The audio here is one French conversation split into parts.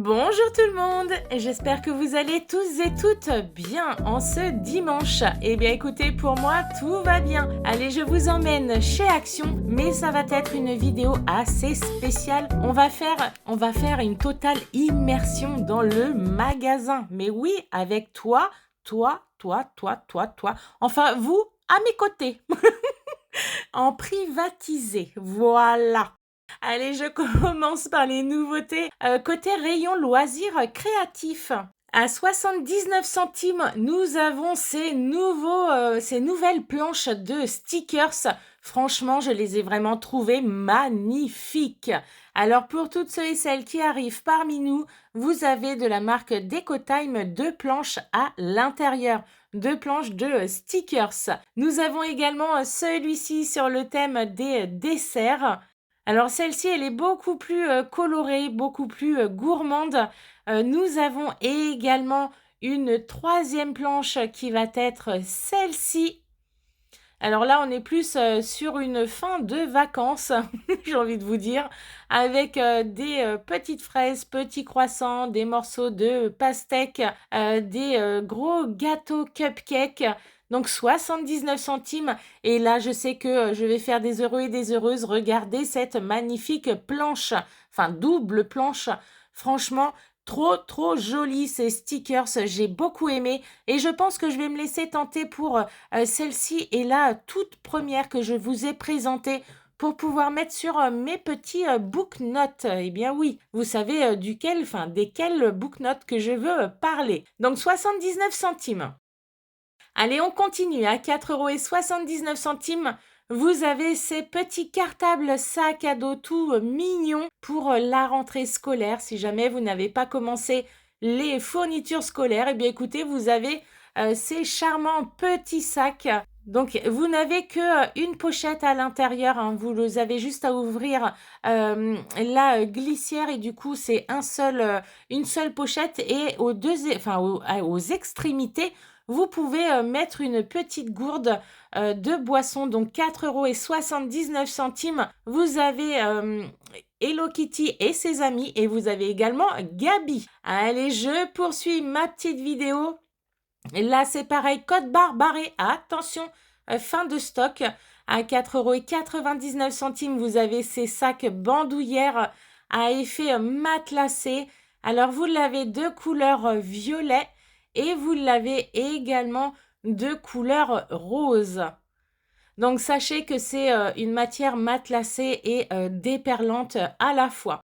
Bonjour tout le monde, j'espère que vous allez tous et toutes bien en ce dimanche. Eh bien écoutez, pour moi tout va bien. Allez, je vous emmène chez Action, mais ça va être une vidéo assez spéciale. On va faire une totale immersion dans le magasin. Mais oui, avec toi. Enfin, vous, à mes côtés. En privatisé, voilà. Allez, je commence par les nouveautés. Côté rayon loisirs créatifs. À 79 centimes, nous avons ces nouvelles planches de stickers. Franchement, je les ai vraiment trouvées magnifiques. Alors, pour toutes ceux et celles qui arrivent parmi nous, vous avez de la marque DecoTime 2 planches à l'intérieur. 2 planches de stickers. Nous avons également celui-ci sur le thème des desserts. Alors celle-ci, elle est beaucoup plus colorée, beaucoup plus gourmande. Nous avons également une troisième planche qui va être celle-ci. Alors là, on est plus sur une fin de vacances, j'ai envie de vous dire, avec des petites fraises, petits croissants, des morceaux de pastèque, des gros gâteaux cupcake. Donc 79 centimes. Et là, je sais que je vais faire des heureux et des heureuses. Regardez cette magnifique planche, enfin double planche. Franchement, trop joli ces stickers. J'ai beaucoup aimé. Et je pense que je vais me laisser tenter pour celle-ci est la toute première que je vous ai présentée pour pouvoir mettre sur mes petits book notes. Eh bien oui, vous savez desquels book notes que je veux parler. Donc 79 centimes. Allez, on continue. À 4,79 €, vous avez ces petits cartables sacs à dos tout mignons pour la rentrée scolaire. Si jamais vous n'avez pas commencé les fournitures scolaires, eh bien écoutez, vous avez ces charmants petits sacs. Donc, vous n'avez que une pochette à l'intérieur, hein. Vous avez juste à ouvrir la glissière et du coup, c'est une seule pochette et aux extrémités, vous pouvez mettre une petite gourde de boisson, donc 4,79 €. Vous avez Hello Kitty et ses amis et vous avez également Gabi. Allez, je poursuis ma petite vidéo. Et là, c'est pareil, code barre barré. Attention, fin de stock. À 4,99 €, vous avez ces sacs bandoulières à effet matelassé. Alors, vous l'avez de couleur violet et vous l'avez également de couleur rose. Donc, sachez que c'est une matière matelassée et déperlante à la fois.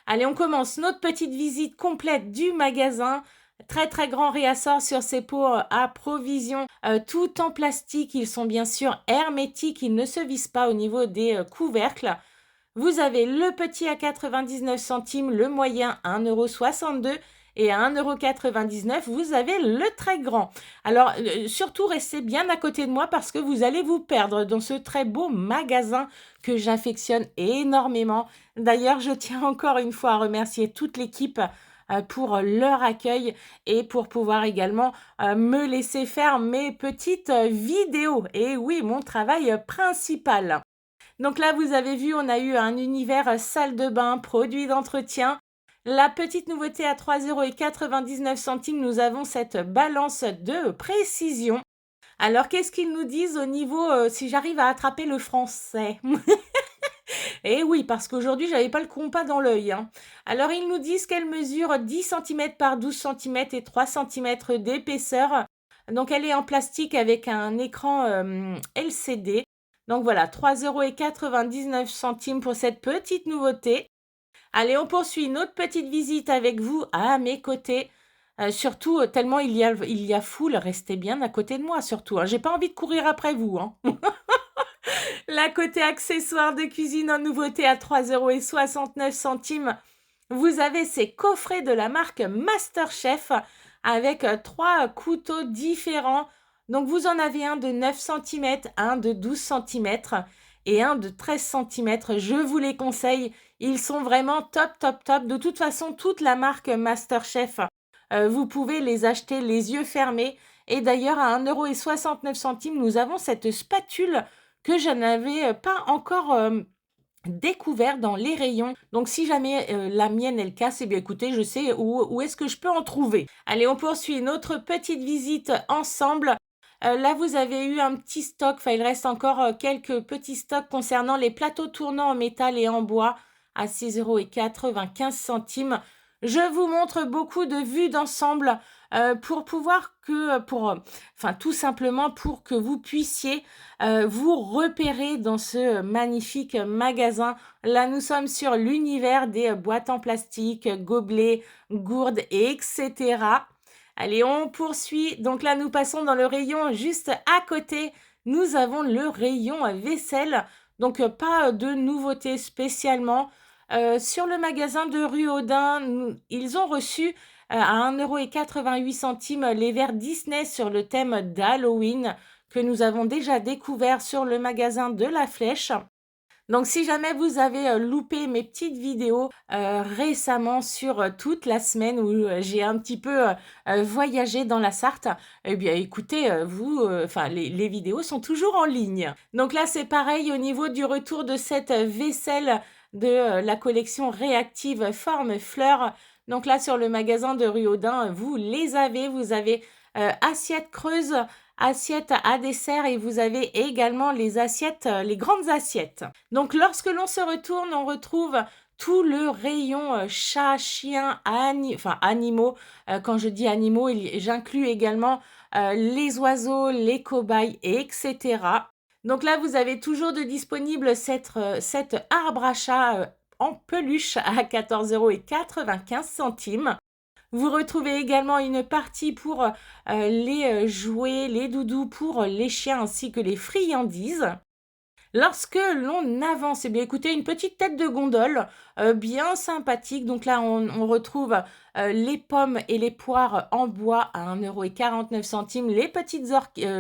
Allez, on commence notre petite visite complète du magasin. Très grand réassort sur ces pots à provision, tout en plastique. Ils sont bien sûr hermétiques, ils ne se vissent pas au niveau des couvercles. Vous avez le petit à 99 centimes, le moyen à 1,62 € et à 1,99 €, vous avez le très grand. Alors, surtout, restez bien à côté de moi parce que vous allez vous perdre dans ce très beau magasin que j'affectionne énormément. D'ailleurs, je tiens encore une fois à remercier toute l'équipe pour leur accueil et pour pouvoir également me laisser faire mes petites vidéos. Et oui, mon travail principal. Donc là, vous avez vu, on a eu un univers salle de bain, produits d'entretien. La petite nouveauté à 3,99 €, nous avons cette balance de précision. Alors, qu'est-ce qu'ils nous disent au niveau, si j'arrive à attraper le français? Eh oui, parce qu'aujourd'hui, j'avais pas le compas dans l'œil, hein. Alors, ils nous disent qu'elle mesure 10 cm par 12 cm et 3 cm d'épaisseur. Donc, elle est en plastique avec un écran LCD. Donc voilà, 3,99 € pour cette petite nouveauté. Allez, on poursuit notre petite visite avec vous à mes côtés. Surtout, tellement il y a foule, restez bien à côté de moi surtout, hein. J'ai pas envie de courir après vous, hein. La côté accessoires de cuisine en nouveauté à 3,69 €. Vous avez ces coffrets de la marque MasterChef avec 3 couteaux différents. Donc, vous en avez un de 9 cm, un de 12 cm et un de 13 cm. Je vous les conseille. Ils sont vraiment top. De toute façon, toute la marque MasterChef, vous pouvez les acheter les yeux fermés. Et d'ailleurs, à 1,69 €, nous avons cette spatule que je n'avais pas encore découvert dans les rayons. Donc si jamais la mienne elle casse, eh bien écoutez, je sais où est-ce que je peux en trouver. Allez, on poursuit notre petite visite ensemble. Là, vous avez eu un petit stock, enfin il reste encore quelques petits stocks concernant les plateaux tournants en métal et en bois à 6,95 €. Je vous montre beaucoup de vues d'ensemble pour enfin tout simplement pour que vous puissiez vous repérer dans ce magnifique magasin. Là, nous sommes sur l'univers des boîtes en plastique, gobelets, gourdes, etc. Allez, on poursuit. Donc là, nous passons dans le rayon juste à côté. Nous avons le rayon vaisselle. Donc, pas de nouveautés spécialement. Sur le magasin de rue Audin, ils ont reçu à 1,88 € les verres Disney sur le thème d'Halloween que nous avons déjà découvert sur le magasin de La Flèche. Donc, si jamais vous avez loupé mes petites vidéos récemment sur toute la semaine où j'ai un petit peu voyagé dans la Sarthe, eh bien, écoutez, les vidéos sont toujours en ligne. Donc là, c'est pareil au niveau du retour de cette vaisselle de la collection réactive Forme Fleur. Donc là, sur le magasin de rue Audin, vous les avez. Vous avez assiette creuse, assiette à dessert et vous avez également les assiettes, les grandes assiettes. Donc lorsque l'on se retourne, on retrouve tout le rayon chat, chien, animaux. Quand je dis animaux, j'inclus également les oiseaux, les cobayes, etc. Donc là, vous avez toujours de disponible cet arbre à chat en peluche à 14,95 €. Vous retrouvez également une partie pour les jouets, les doudous pour les chiens ainsi que les friandises. Lorsque l'on avance, eh bien écoutez, une petite tête de gondole bien sympathique. Donc là, on retrouve les pommes et les poires en bois à 1,49 €. Les petites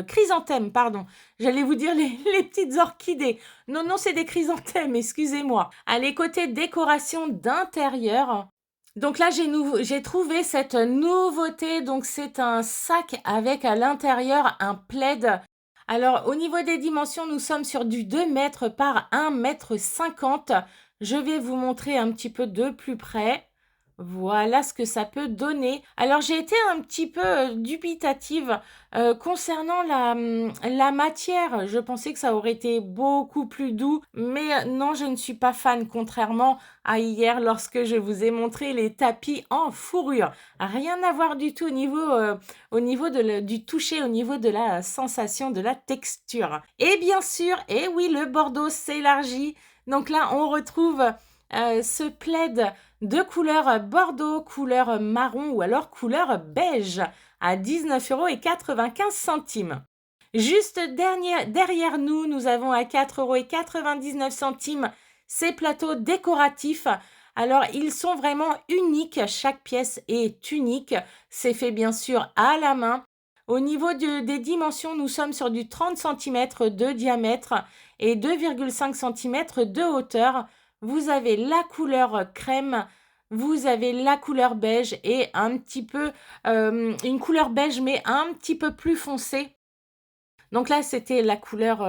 chrysanthèmes, pardon. J'allais vous dire les petites orchidées. Non, non, c'est des chrysanthèmes, excusez-moi. Allez, côté décoration d'intérieur. Donc là, j'ai trouvé cette nouveauté. Donc, c'est un sac avec à l'intérieur un plaid. Alors, au niveau des dimensions, nous sommes sur du 2 mètres par 1,50 m. Je vais vous montrer un petit peu de plus près. Voilà ce que ça peut donner. Alors, j'ai été un petit peu dubitative concernant la matière. Je pensais que ça aurait été beaucoup plus doux, mais non, je ne suis pas fan, contrairement à hier lorsque je vous ai montré les tapis en fourrure. Rien à voir du tout au niveau du toucher, au niveau de la sensation, de la texture. Et bien sûr, et oui, le Bordeaux s'élargit. Donc là, on retrouve ce plaid de couleur bordeaux, couleur marron ou alors couleur beige à 19,95 €. Juste derrière nous, nous avons à 4,99 € ces plateaux décoratifs. Alors, ils sont vraiment uniques. Chaque pièce est unique. C'est fait bien sûr à la main. Au niveau des dimensions, nous sommes sur du 30 cm de diamètre et 2,5 cm de hauteur. Vous avez la couleur crème, vous avez la couleur beige et un petit peu une couleur beige mais un petit peu plus foncée. Donc là, c'était la couleur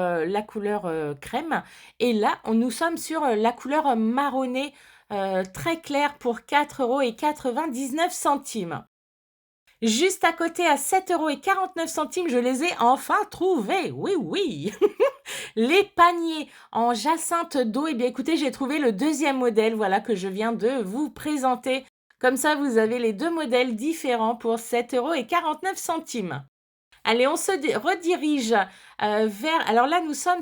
crème. Et là, nous sommes sur la couleur marronnée très claire pour 4,99 €. Juste à côté, à 7,49 €, je les ai enfin trouvés. Oui, oui. Les paniers en jacinthe d'eau. Eh bien, écoutez, j'ai trouvé le deuxième modèle, voilà, que je viens de vous présenter. Comme ça, vous avez les deux modèles différents pour 7,49 €. Allez, on se redirige vers... Alors là, nous sommes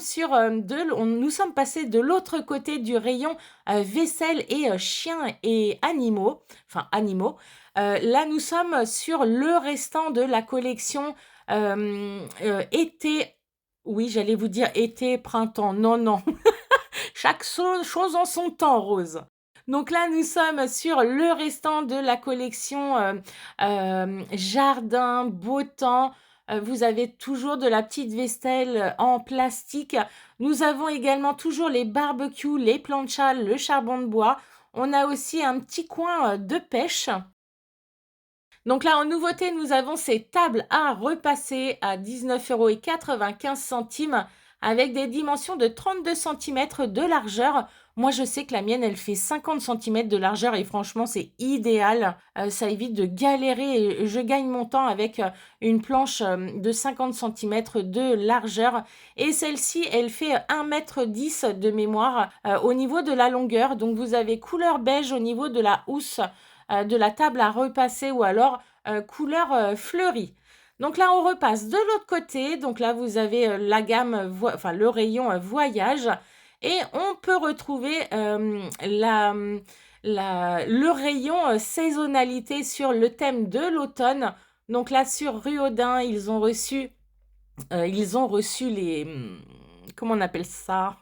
nous sommes passés de l'autre côté du rayon vaisselle et chiens et animaux. Enfin, animaux. Là, nous sommes sur le restant de la collection été. Oui, j'allais vous dire été, printemps. Non, non. Chaque chose en son temps, Rose. Donc là, nous sommes sur le restant de la collection jardin, beau temps. Vous avez toujours de la petite vaisselle en plastique. Nous avons également toujours les barbecues, les planchas, le charbon de bois. On a aussi un petit coin de pêche. Donc là, en nouveauté, nous avons ces tables à repasser à 19,95 €. avec des dimensions de 32 centimètres de largeur. Moi, je sais que la mienne, elle fait 50 centimètres de largeur et franchement, c'est idéal. Ça évite de galérer et je gagne mon temps avec une planche de 50 centimètres de largeur. Et celle-ci, elle fait 1,10 m de mémoire au niveau de la longueur. Donc, vous avez couleur beige au niveau de la housse de la table à repasser ou alors couleur fleurie. Donc là, on repasse de l'autre côté. Donc là, vous avez la gamme, enfin le rayon voyage. Et on peut retrouver le rayon saisonnalité sur le thème de l'automne. Donc là, sur Ruaudin, ils ont reçu les... Comment on appelle ça?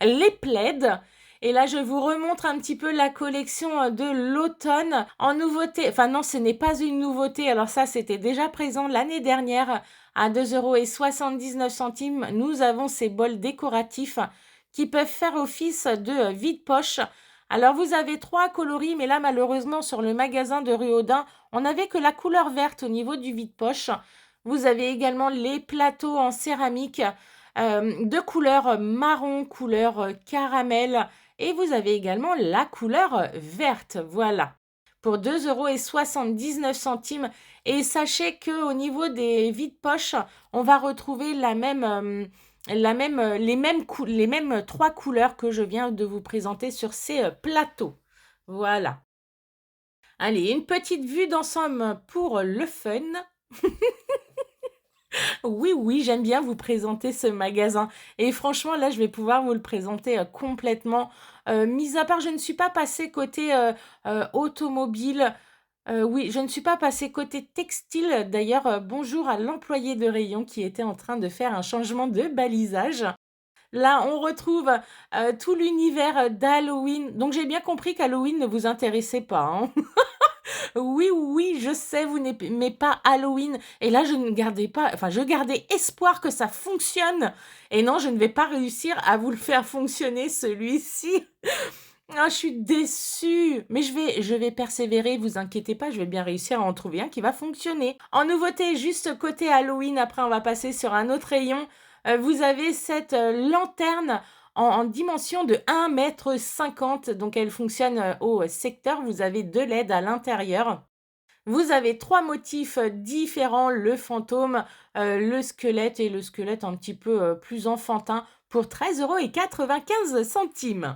Les plaids. Et là, je vous remontre un petit peu la collection de l'automne en nouveauté. Enfin non, ce n'est pas une nouveauté. Alors ça, c'était déjà présent l'année dernière à 2,79 €. Nous avons ces bols décoratifs qui peuvent faire office de vide-poche. Alors vous avez 3 coloris, mais là malheureusement sur le magasin de Ruaudin, on n'avait que la couleur verte au niveau du vide-poche. Vous avez également les plateaux en céramique de couleur marron, couleur caramel. Et vous avez également la couleur verte, voilà, pour 2,79 €. Et sachez qu'au niveau des vides-poches, on va retrouver les mêmes 3 couleurs que je viens de vous présenter sur ces plateaux. Voilà. Allez, une petite vue d'ensemble pour le fun. Oui, oui, j'aime bien vous présenter ce magasin. Et franchement, là, je vais pouvoir vous le présenter complètement. Mis à part, je ne suis pas passée côté automobile. Oui, je ne suis pas passée côté textile. D'ailleurs, bonjour à l'employé de rayon qui était en train de faire un changement de balisage. Là, on retrouve tout l'univers d'Halloween. Donc, j'ai bien compris qu'Halloween ne vous intéressait pas, hein. Oui, oui, je sais, vous n'aimez pas Halloween. Et là, je gardais espoir que ça fonctionne. Et non, je ne vais pas réussir à vous le faire fonctionner, celui-ci. Ah, je suis déçue. Mais je vais persévérer, vous inquiétez pas, je vais bien réussir à en trouver un qui va fonctionner. En nouveauté, juste côté Halloween, après on va passer sur un autre rayon. Vous avez cette lanterne en dimension de 1,50 m. Donc elle fonctionne au secteur. Vous avez 2 LED à l'intérieur. Vous avez 3 motifs différents, le fantôme, le squelette et le squelette un petit peu plus enfantin pour 13,95 €.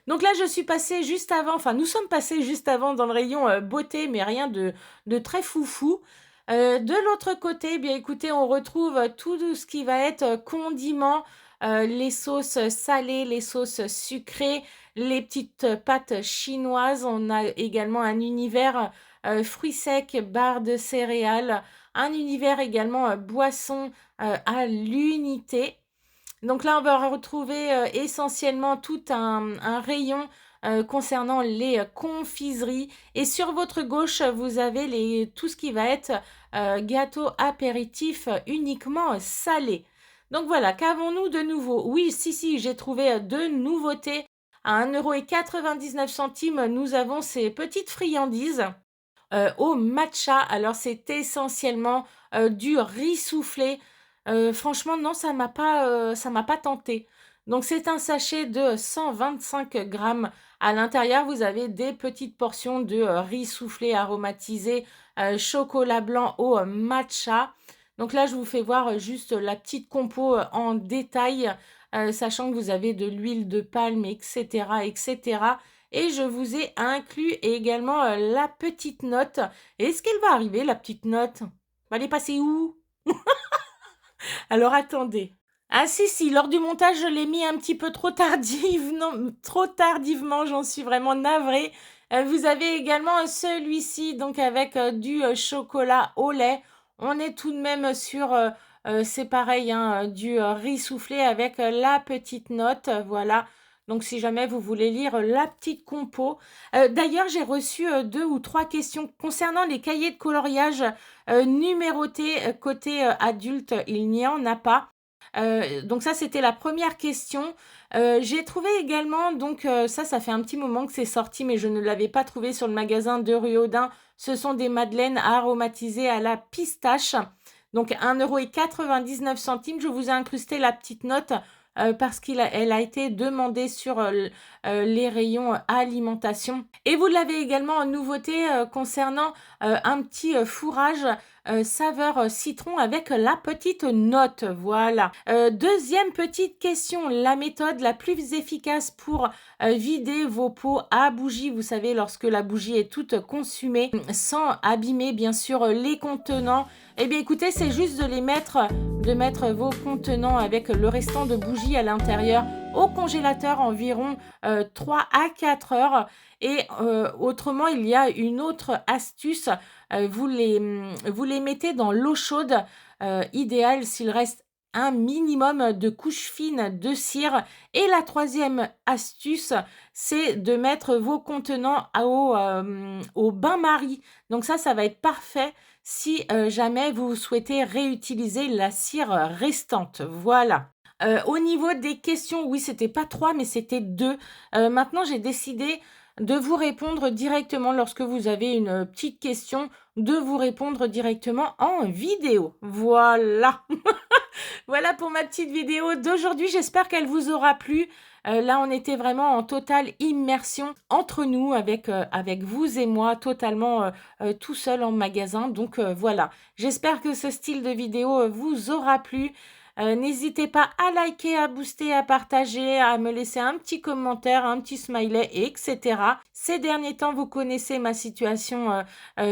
Donc là, je suis passée juste avant, enfin nous sommes passés juste avant dans le rayon beauté, mais rien de très foufou. De l'autre côté, eh bien écoutez, on retrouve tout ce qui va être condiments, les sauces salées, les sauces sucrées, les petites pâtes chinoises. On a également un univers fruits secs, barres de céréales, un univers également boissons à l'unité. Donc là, on va retrouver essentiellement tout un rayon concernant les confiseries. Et sur votre gauche, vous avez tout ce qui va être gâteau apéritif uniquement salé. Donc voilà, qu'avons-nous de nouveau? Oui, si, j'ai trouvé 2 nouveautés. À 1,99 €, nous avons ces petites friandises au matcha. Alors, c'est essentiellement du riz soufflé. Franchement, non, ça m'a pas tenté. Donc, c'est un sachet de 125 grammes. À l'intérieur, vous avez des petites portions de riz soufflé aromatisé, chocolat blanc au matcha. Donc là, je vous fais voir juste la petite compo en détail, sachant que vous avez de l'huile de palme, etc., etc. Et je vous ai inclus également la petite note. Est-ce qu'elle va arriver, la petite note? Elle est passée où? Alors attendez. Ah si, lors du montage, je l'ai mis un petit peu trop tardivement, j'en suis vraiment navrée. Vous avez également celui-ci, donc avec du chocolat au lait. On est tout de même sur, c'est pareil, hein, du riz soufflé avec la petite note, voilà. Donc si jamais vous voulez lire la petite compo. D'ailleurs, j'ai reçu 2 ou 3 questions concernant les cahiers de coloriage numérotés côté adulte. Il n'y en a pas. Donc ça, c'était la première question. J'ai trouvé également, donc ça fait un petit moment que c'est sorti, mais je ne l'avais pas trouvé sur le magasin de Ruaudin. Ce sont des madeleines aromatisées à la pistache. Donc 1,99 €. Je vous ai incrusté la petite note parce qu'elle a été demandée sur les rayons alimentation. Et vous l'avez également en nouveauté concernant un petit fourrage saveur citron avec la petite note. Voilà. Deuxième petite question, la méthode la plus efficace pour vider vos pots à bougie. Vous savez, lorsque la bougie est toute consumée, sans abîmer bien sûr les contenants. Eh bien écoutez, c'est juste de mettre vos contenants avec le restant de bougies à l'intérieur au congélateur environ 3 à 4 heures. Et autrement, il y a une autre astuce. Vous les mettez dans l'eau chaude, idéal s'il reste un minimum de couches fines de cire. Et la troisième astuce, c'est de mettre vos contenants au bain-marie. Donc ça va être parfait si jamais vous souhaitez réutiliser la cire restante. Voilà. Au niveau des questions, oui, c'était pas 3, mais c'était 2. Maintenant, j'ai décidé de vous répondre directement lorsque vous avez une petite question, de vous répondre directement en vidéo. Voilà. Voilà pour ma petite vidéo d'aujourd'hui. J'espère qu'elle vous aura plu. Là, on était vraiment en totale immersion entre nous avec vous et moi, totalement tout seul en magasin. Donc voilà, j'espère que ce style de vidéo vous aura plu. N'hésitez pas à liker, à booster, à partager, à me laisser un petit commentaire, un petit smiley, etc. Ces derniers temps, vous connaissez ma situation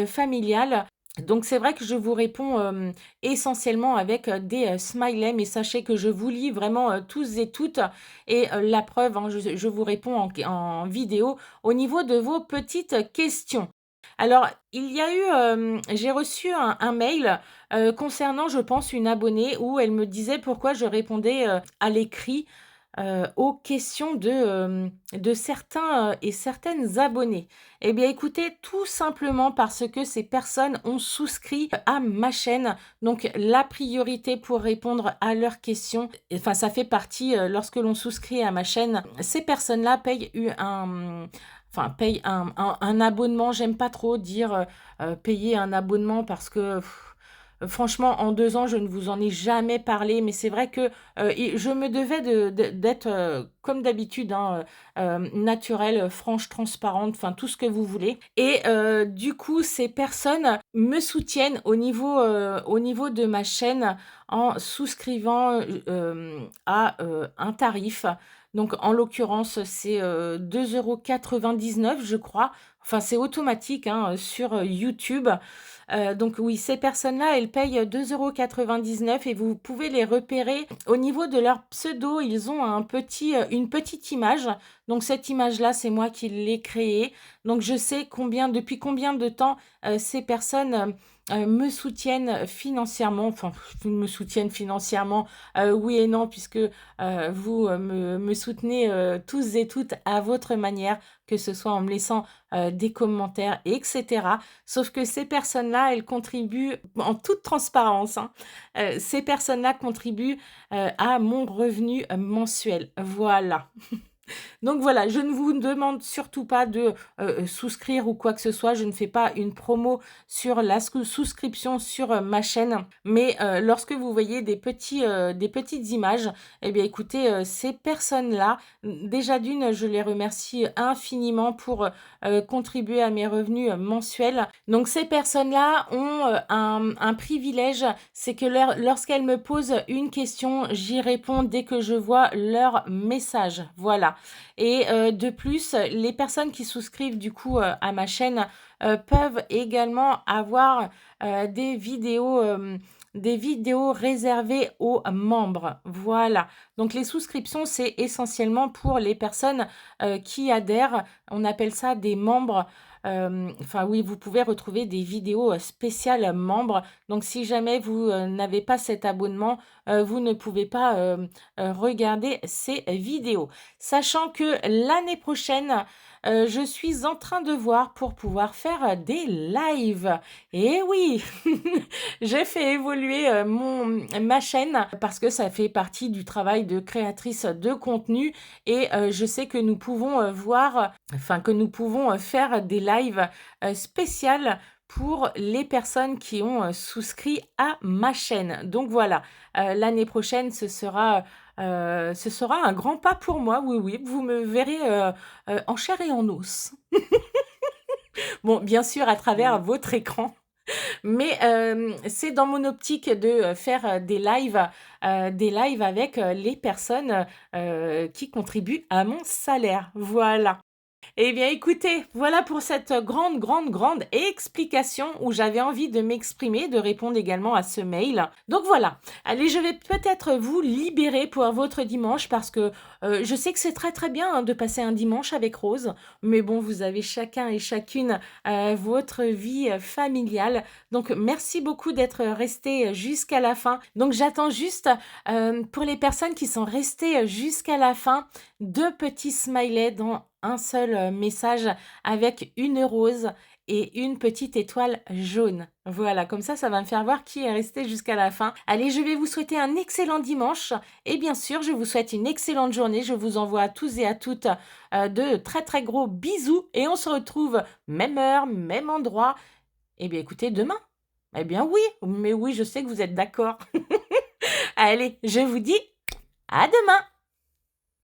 familiale. Donc c'est vrai que je vous réponds essentiellement avec des smileys, mais sachez que je vous lis vraiment tous et toutes. Et la preuve, hein, je vous réponds en vidéo au niveau de vos petites questions. Alors, j'ai reçu un mail concernant, je pense, une abonnée où elle me disait pourquoi je répondais à l'écrit aux questions de certains et certaines abonnés. Eh bien, écoutez, tout simplement parce que ces personnes ont souscrit à ma chaîne. Donc, la priorité pour répondre à leurs questions, enfin, ça fait partie, lorsque l'on souscrit à ma chaîne, ces personnes-là payent un abonnement. J'aime pas trop dire payer un abonnement parce que franchement, en 2 ans, je ne vous en ai jamais parlé, mais c'est vrai que je me devais d'être, comme d'habitude, hein, naturelle, franche, transparente, enfin tout ce que vous voulez. Et du coup, ces personnes me soutiennent au niveau de ma chaîne en souscrivant à un tarif. Donc, en l'occurrence, c'est 2,99 €, je crois. Enfin, c'est automatique hein, sur YouTube. Donc oui, ces personnes-là, elles payent 2,99 € et vous pouvez les repérer au niveau de leur pseudo. Ils ont une petite image. Donc cette image-là, c'est moi qui l'ai créée. Donc je sais depuis combien de temps ces personnes me soutiennent financièrement. Enfin, me soutiennent financièrement, oui et non, puisque vous me soutenez tous et toutes à votre manière, que ce soit en me laissant des commentaires, etc. Sauf que ces personnes-là, elles contribuent en toute transparence. Hein, ces personnes-là contribuent à mon revenu mensuel. Voilà. Donc voilà, je ne vous demande surtout pas de souscrire ou quoi que ce soit. Je ne fais pas une promo sur la souscription sur ma chaîne. Mais lorsque vous voyez des petites images, eh bien écoutez, ces personnes-là, déjà d'une, je les remercie infiniment pour contribuer à mes revenus mensuels. Donc ces personnes-là ont un privilège, c'est que lorsqu'elles me posent une question, j'y réponds dès que je vois leur message. Voilà. Et de plus, les personnes qui souscrivent du coup à ma chaîne peuvent également avoir des vidéos réservées aux membres. Voilà. Donc les souscriptions, c'est essentiellement pour les personnes qui adhèrent. On appelle ça des membres. Enfin oui, vous pouvez retrouver des vidéos spéciales membres. Donc si jamais vous n'avez pas cet abonnement, vous ne pouvez pas regarder ces vidéos. Sachant que l'année prochaine, je suis en train de voir pour pouvoir faire des lives. Et oui, j'ai fait évoluer ma chaîne parce que ça fait partie du travail de créatrice de contenu et je sais que nous pouvons faire des lives spéciales pour les personnes qui ont souscrit à ma chaîne. Donc voilà, l'année prochaine, ce sera un grand pas pour moi. Oui, oui, vous me verrez en chair et en os. Bon, bien sûr, à travers votre écran. Mais c'est dans mon optique de faire des lives avec les personnes qui contribuent à mon salaire. Voilà. Eh bien, écoutez, voilà pour cette grande, grande, grande explication où j'avais envie de m'exprimer, de répondre également à ce mail. Donc voilà, allez, je vais peut-être vous libérer pour votre dimanche parce que je sais que c'est très, très bien de passer un dimanche avec Rose, mais bon, vous avez chacun et chacune votre vie familiale. Donc, merci beaucoup d'être resté jusqu'à la fin. Donc, j'attends juste pour les personnes qui sont restées jusqu'à la fin, 2 petits smileys dans un seul message avec une rose et une petite étoile jaune. Voilà, comme ça va me faire voir qui est resté jusqu'à la fin. Allez, je vais vous souhaiter un excellent dimanche et bien sûr, je vous souhaite une excellente journée. Je vous envoie à tous et à toutes de très très gros bisous et on se retrouve même heure, même endroit. Eh bien, écoutez, demain. Eh bien oui, mais oui, je sais que vous êtes d'accord. Allez, je vous dis à demain.